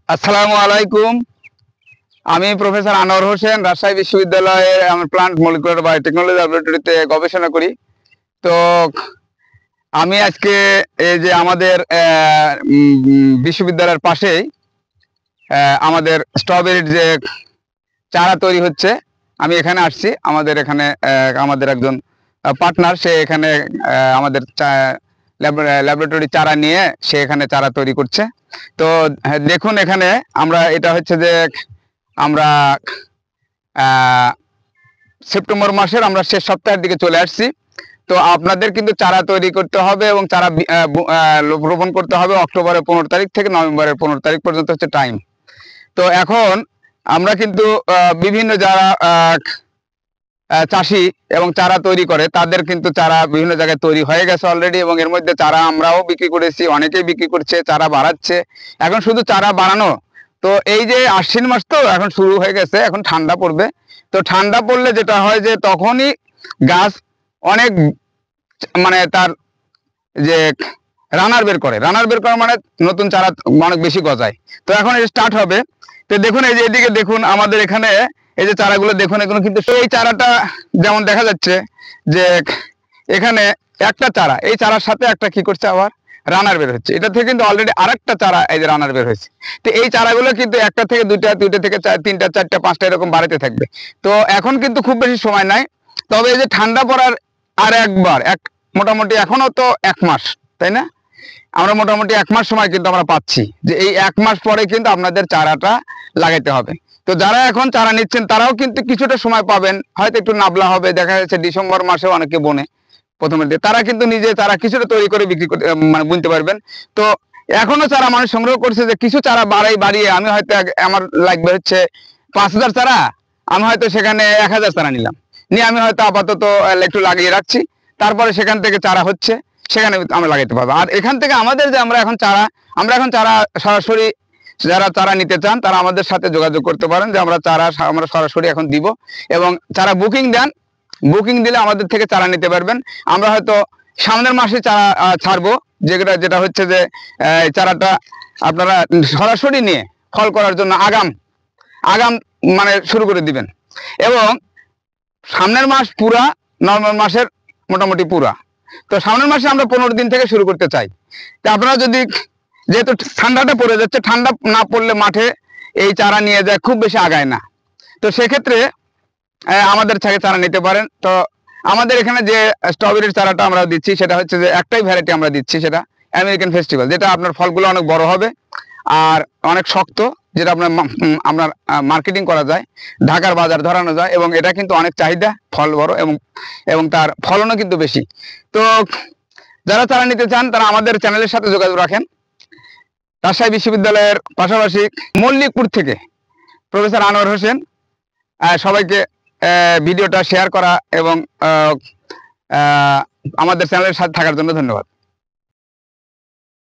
আসসালামু আলাইকুম। আমি প্রফেসর আনোয়ার হোসেন, রাজশাহী বিশ্ববিদ্যালয়ের প্লান্ট মলিকুলার বায়োটেকনোলজি ল্যাবরেটরিতে গবেষণা করি। তো আমি আজকে এই যে আমাদের বিশ্ববিদ্যালয়ের পাশেই আমাদের স্ট্রবেরির যে চারা তৈরি হচ্ছে, আমি এখানে আসছি। আমাদের এখানে আমাদের একজন পার্টনার, সে এখানে আমাদের ল্যাবরেটরি চারা নিয়ে সে এখানে চারা তৈরি করছে। তো দেখুন, এখানে আমরা এটা হচ্ছে যে আমরা সেপ্টেম্বর মাসের আমরা শেষ সপ্তাহের দিকে চলে আসছি। তো আপনাদের কিন্তু চারা তৈরি করতে হবে এবং চারা রোপণ করতে হবে অক্টোবরের 15 তারিখ থেকে নভেম্বরের 15 তারিখ পর্যন্ত হচ্ছে টাইম। তো এখন আমরা কিন্তু বিভিন্ন যারা চাষি এবং চারা তৈরি করে তাদের কিন্তু চারা বিভিন্ন জায়গায় তৈরি হয়ে গেছে অলরেডি, এবং এর মধ্যে চারা আমরাও বিক্রি করেছি, অনেকেই বিক্রি করছে, চারা বাড়াচ্ছে। এখন শুধু চারা বাড়ানো। তো এই যে আশ্বিন মাস তো এখন শুরু হয়ে গেছে, এখন ঠান্ডা পড়বে। তো ঠান্ডা পড়লে যেটা হয় যে তখনই গাছ অনেক মানে তার যে রানার বের করে মানে নতুন চারা অনেক বেশি গজায়। তো এখন এটা স্টার্ট হবে। তো দেখুন, এই যে এদিকে দেখুন, আমাদের এখানে এই যে চারাগুলো দেখুন, এগুলো কিন্তু এই চারাটা যেমন দেখা যাচ্ছে যে এখানে একটা চারা, এই চারার সাথে একটা কি করছে আবার রানার বের হচ্ছে। এটা থেকে কিন্তু অলরেডি আরেকটা চারা এই যে রানার বের হয়েছে। তো এই চারাগুলো কিন্তু একটা থেকে দুইটা, দুইটা থেকে তিনটা, চারটা, পাঁচটা এরকম বাড়াতে থাকবে। তো এখন কিন্তু খুব বেশি সময় নাই। তবে এই যে ঠান্ডা পড়ার আর একবার মোটামুটি এখনো তো 1 মাস, তাই না? আমরা মোটামুটি 1 মাস সময় কিন্তু আমরা পাচ্ছি, যে এই 1 মাস পরে কিন্তু আপনাদের চারাটা লাগাইতে হবে। তো যারা এখন চারা নিচ্ছেন তারাও কিন্তু কিছুটা সময় পাবেন, হয়তো একটু নাবলা হবে, দেখা যাচ্ছে ডিসেম্বর মাসেও অনেকে বনে প্রথমের দিকে, তারা কিন্তু নিজে চারা কিছুটা তৈরি করে বিক্রি করতে মানে বুনতে পারবেন। তো এখনো চারা মানুষ সংগ্রহ করছে, যে কিছু চারা বাড়িয়ে আমি হয়তো আমার লাগবে হচ্ছে 5000 চারা, আমি হয়তো সেখানে 1000 চারা নিলাম, নিয়ে আমি হয়তো আপাতত একটু লাগিয়ে রাখছি, তারপরে সেখান থেকে চারা হচ্ছে, সেখানে আমরা লাগাইতে পারবো। আর এখান থেকে আমাদের যে আমরা এখন চারা সরাসরি যারা চারা নিতে চান তারা আমাদের সাথে যোগাযোগ করতে পারেন, যে আমরা সরাসরি এখন দিব, এবং চারা বুকিং দেন, বুকিং দিলে আমাদের থেকে চারা নিতে পারবেন। আমরা হয়তো সামনের মাসে চারা ছাড়বো, যেটা হচ্ছে যে চারাটা আপনারা সরাসরি নিয়ে ফল করার জন্য আগাম মানে শুরু করে দিবেন। এবং সামনের মাস পুরা, নভেম্বর মাসের মোটামুটি পুরা। তো সামনের মাসে আমরা 15 দিন থেকে শুরু করতে চাই। তো আপনারা যদি, যেহেতু ঠান্ডাটা পড়ে যাচ্ছে, ঠান্ডা না পড়লে মাঠে এই চারা নিয়ে যায় খুব বেশি আগায় না। তো সেক্ষেত্রে আমাদের থেকে চারা নিতে পারেন। তো আমাদের এখানে যে স্ট্রবেরির চারাটা আমরা দিচ্ছি সেটা হচ্ছে যে একটাই ভ্যারাইটি আমরা দিচ্ছি, সেটা আমেরিকান ফেস্টিভ্যাল, যেটা আপনার ফলগুলো অনেক বড় হবে আর অনেক শক্ত, যেটা আপনার মার্কেটিং করা যায়, ঢাকার বাজার ধরানো যায়, এবং এটা কিন্তু অনেক চাহিদা, ফল বড় এবং তার ফলনও কিন্তু বেশি। তো যারা চারা নিতে চান তারা আমাদের চ্যানেলের সাথে যোগাযোগ রাখেন। রাজশাহী বিশ্ববিদ্যালয়ের পাশাপাশি মল্লিকপুর থেকে প্রফেসর আনোয়ার হোসেন। সবাইকে ভিডিওটা শেয়ার করা এবং আমাদের চ্যানেলের সাথে থাকার জন্য ধন্যবাদ।